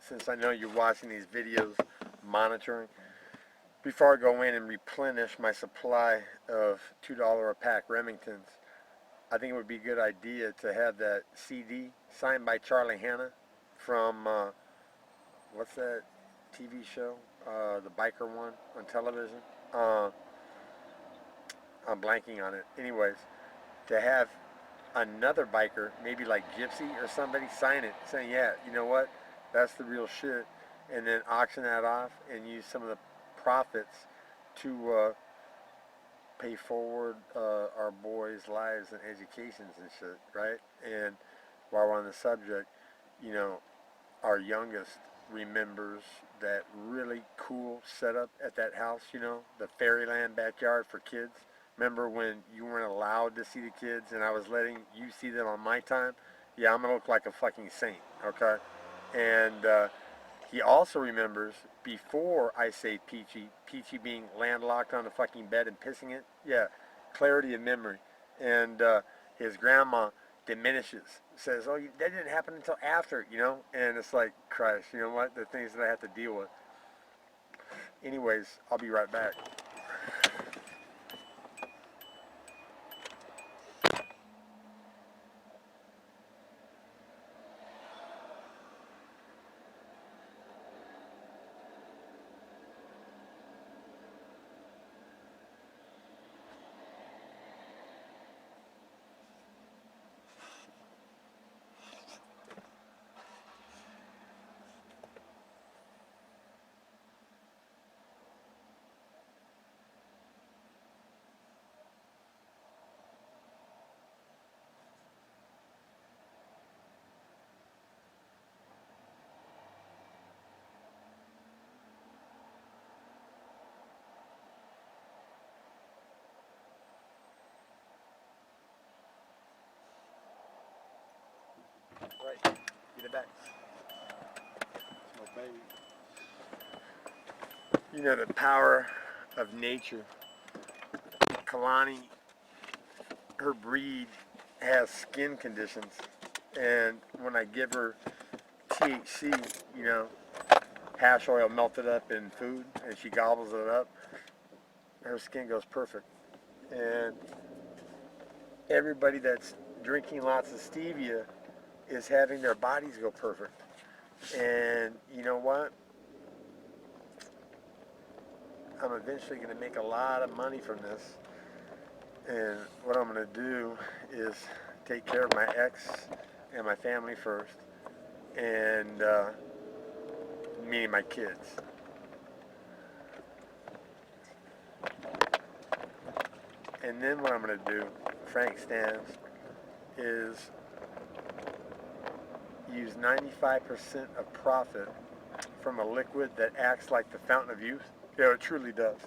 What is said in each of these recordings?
since I know you're watching these videos, monitoring, before I go in and replenish my supply of $2 a pack Remingtons, I think it would be a good idea to have that CD signed by Charlie Hunnam from, what's that TV show? The biker one on television. I'm blanking on it. Anyways, to have another biker, maybe like Gypsy or somebody, sign it, saying, yeah, you know what, that's the real shit, and then auction that off and use some of the profits to pay forward our boys' lives and educations and shit, right? And while we're on the subject, you know, our youngest remembers that really cool setup at that house, you know, the Fairyland backyard for kids. Remember when you weren't allowed to see the kids and I was letting you see them on my time? Yeah, I'm going to look like a fucking saint, okay? And he also remembers, before I say Peachy, Peachy being landlocked on the fucking bed and pissing it, yeah, clarity of memory. And his grandma diminishes, says, oh, that didn't happen until after, you know? And it's like, Christ, you know what? The things that I have to deal with. Anyways, I'll be right back. Right, get it back. It's my baby. You know, the power of nature. Kalani, her breed has skin conditions, and when I give her THC, you know, hash oil melted up in food, and she gobbles it up, her skin goes perfect. And everybody that's drinking lots of stevia is having their bodies go perfect. And you know what? I'm eventually going to make a lot of money from this. And what I'm going to do is take care of my ex and my family first, and meaning my kids. And then what I'm going to do, Frank stands, is use 95% of profit from a liquid that acts like the fountain of youth. Yeah, it truly does.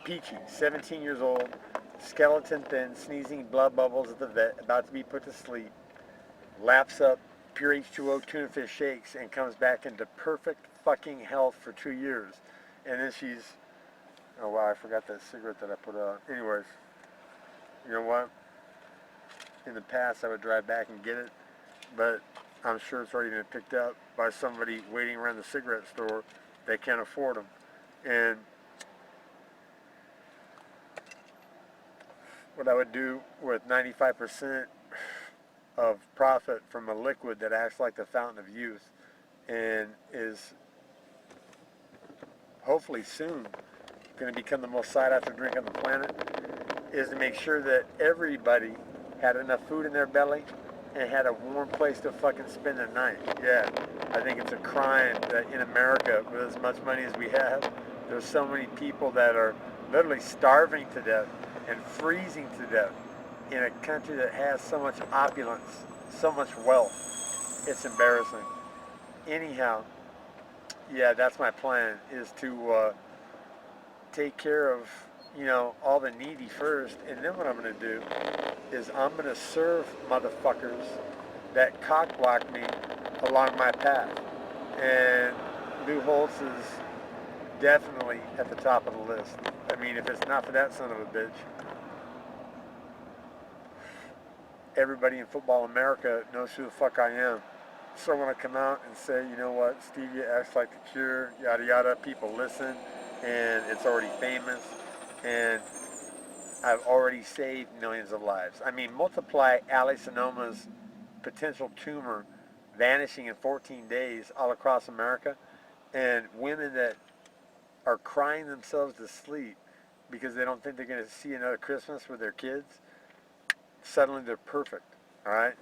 Peachy, 17 years old, skeleton thin, sneezing blood bubbles at the vet, about to be put to sleep, laps up pure H2O tuna fish shakes and comes back into perfect fucking health for 2 years. And then she's, oh wow, I forgot that cigarette that I put out. Anyways, you know what? In the past I would drive back and get it, but I'm sure it's already been picked up by somebody waiting around the cigarette store that can't afford them. And what I would do with 95% of profit from a liquid that acts like the fountain of youth and is hopefully soon going to become the most sought after drink on the planet, is to make sure that everybody had enough food in their belly and had a warm place to fucking spend the night. Yeah, I think it's a crime that in America, with as much money as we have, there's so many people that are literally starving to death and freezing to death in a country that has so much opulence, so much wealth. It's embarrassing. Anyhow, yeah, that's my plan, is to take care of, you know, all the needy first, and then what I'm going to do is I'm going to serve motherfuckers that cockblock me along my path. And Lou Holtz is definitely at the top of the list. I mean, if it's not for that son of a bitch, everybody in football America knows who the fuck I am. someone to come out and say, you know what, stevia acts like the cure, yada yada, people listen, and it's already famous, and I've already saved millions of lives. I mean, multiply Allisinoma's potential tumor vanishing in 14 days all across America, and women that are crying themselves to sleep because they don't think they're going to see another Christmas with their kids, suddenly they're perfect, all right?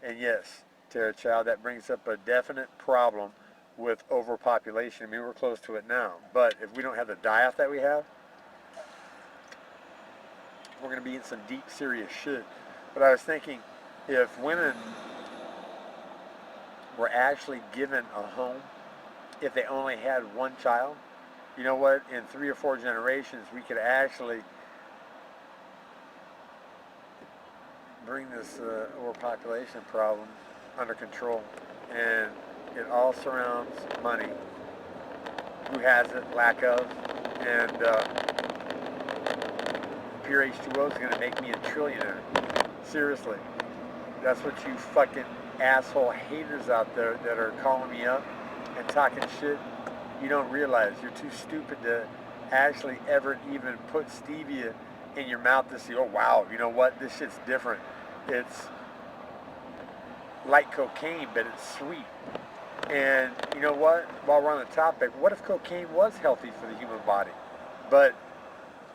And yes, Tara Child, that brings up a definite problem with overpopulation. I mean, we're close to it now. But if we don't have the die-off that we have, we're going to be in some deep, serious shit. But I was thinking, if women were actually given a home, if they only had one child, you know what, in 3 or 4 generations, we could actually bring this overpopulation problem under control. And it all surrounds money, who has it, lack of, and pure H2O is going to make me a trillionaire. Seriously. That's what you fucking asshole haters out there that are calling me up and talking shit, you don't realize. You're too stupid to actually ever even put stevia in your mouth to see, oh wow, you know what, this shit's different. It's like cocaine, but it's sweet. And you know what, while we're on the topic, what if cocaine was healthy for the human body, but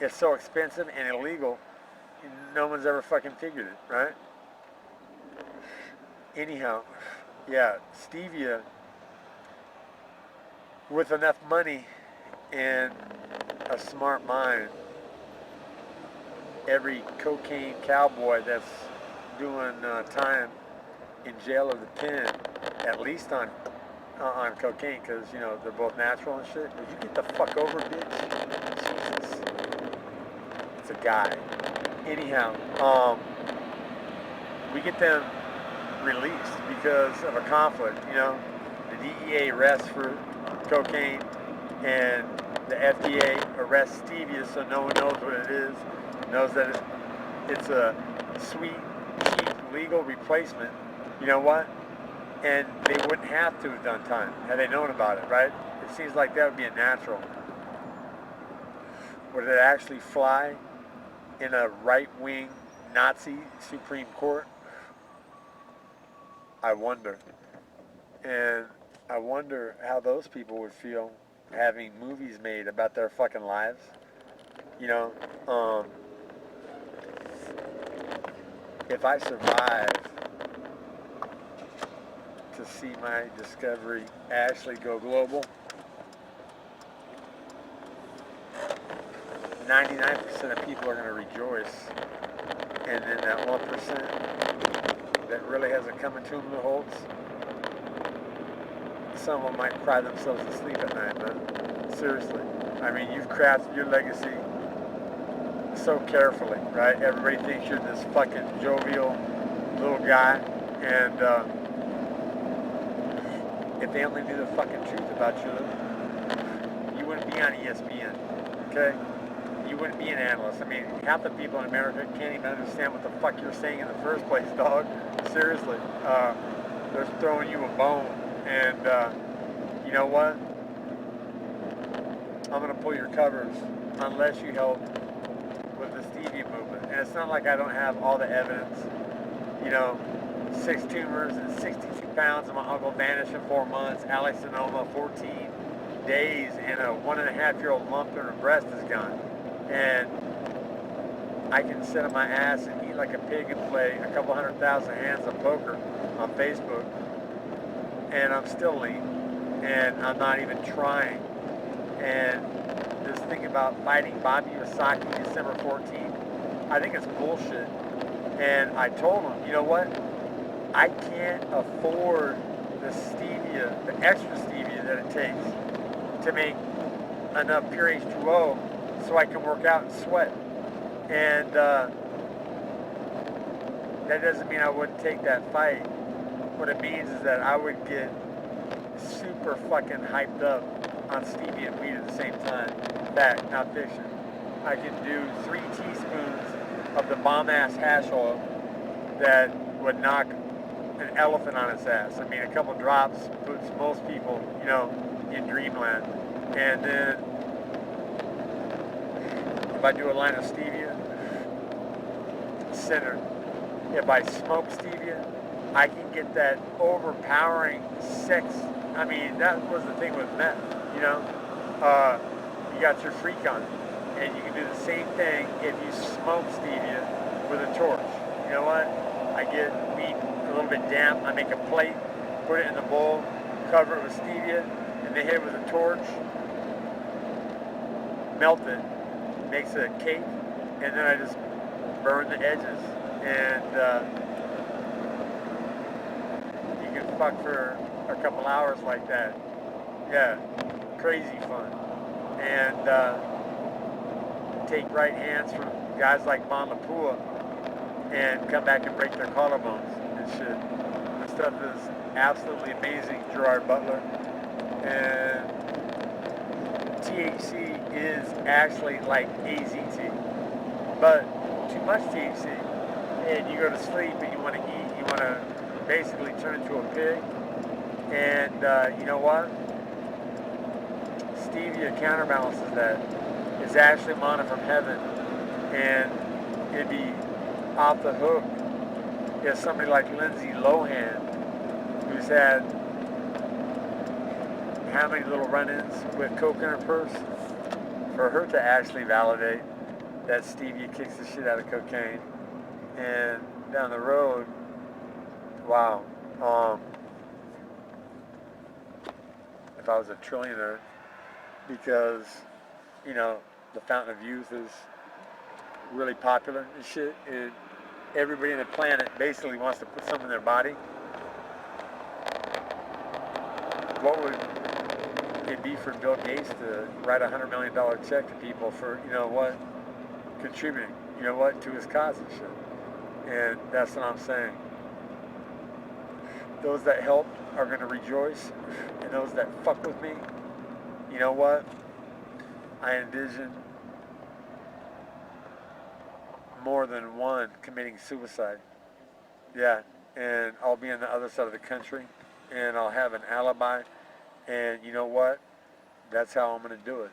it's so expensive and illegal, no one's ever fucking figured it, right? Anyhow, yeah, stevia, with enough money and a smart mind, every cocaine cowboy that's doing time in jail or the pen, at least on cocaine, because, you know, they're both natural and shit. Would you get the fuck over, bitch? Jesus. It's a guy. Anyhow, we get them released because of a conflict, you know. The DEA arrests for cocaine and the FDA arrests stevia, so no one knows what it is, knows that it's a sweet, cheap, legal replacement. You know what? And they wouldn't have to have done time had they known about it, right? It seems like that would be a natural. Would it actually fly in a right-wing Nazi Supreme Court? I wonder. And I wonder how those people would feel having movies made about their fucking lives. You know, if I survive to see my discovery actually go global, 99% of people are going to rejoice. And then that 1% that really hasn't come into them the holds, some of them might cry themselves to sleep at night, man. Seriously. I mean, you've crafted your legacy so carefully, right? Everybody thinks you're this fucking jovial little guy, and if they only knew the fucking truth about you, you wouldn't be on ESPN, okay? You wouldn't be an analyst. I mean, half the people in America can't even understand what the fuck you're saying in the first place, dog. Seriously. They're throwing you a bone, and you know what? I'm going to pull your covers unless you help with the stevia movement. And it's not like I don't have all the evidence. You know, 6 tumors and 62 pounds, and my uncle vanished in 4 months. Allisonoma, 14 days, and a 1.5-year-old lump in her breast is gone. And I can sit on my ass and eat like a pig and play a couple 100,000 hands of poker on Facebook, and I'm still lean, and I'm not even trying. And this thing about fighting Bobby Osaki December 14th, I think it's bullshit. And I told him, you know what? I can't afford the stevia, the extra stevia that it takes to make enough pure H2O so I can work out and sweat. And that doesn't mean I wouldn't take that fight. What it means is that I would get super fucking hyped up on stevia and weed at the same time. Fact, not fiction. I can do 3 teaspoons of the bomb-ass hash oil that would knock an elephant on its ass. I mean, a couple drops puts most people, you know, in dreamland. And then if I do a line of stevia, center. If I smoke stevia, I can get that overpowering sex. I mean, that was the thing with meth, you know. You got your freak on it. And you can do the same thing if you smoke stevia with a torch. You know what? I get meat a little bit damp. I make a plate, put it in the bowl, cover it with stevia, and then hit it with a torch, melt it, makes a cake, and then I just burn the edges. And you can fuck for a couple hours like that. Yeah, crazy fun. And take right hands from guys like Bon Lapua and come back and break their collarbones and shit. The stuff is absolutely amazing, Gerard Butler. And THC is actually like AZT, but too much THC, and you go to sleep and you want to eat, you want to basically turn into a pig. And you know what? Stevia counterbalances that. It's actually manna from heaven, and it'd be off the hook if somebody like Lindsay Lohan, who's had how many little run-ins with coke in her purse, for her to actually validate that stevia kicks the shit out of cocaine. And down the road, wow, if I was a trillionaire, because, you know, the Fountain of Youth is really popular and shit. Everybody on the planet basically wants to put something in their body. What would it be for Bill Gates to write $100 million check to people for, you know what, contributing, you know what, to his cause and shit? And that's what I'm saying. Those that helped are going to rejoice, and those that fuck with me, you know what? I envision more than one committing suicide. Yeah, and I'll be on the other side of the country, and I'll have an alibi, and you know what? That's how I'm going to do it.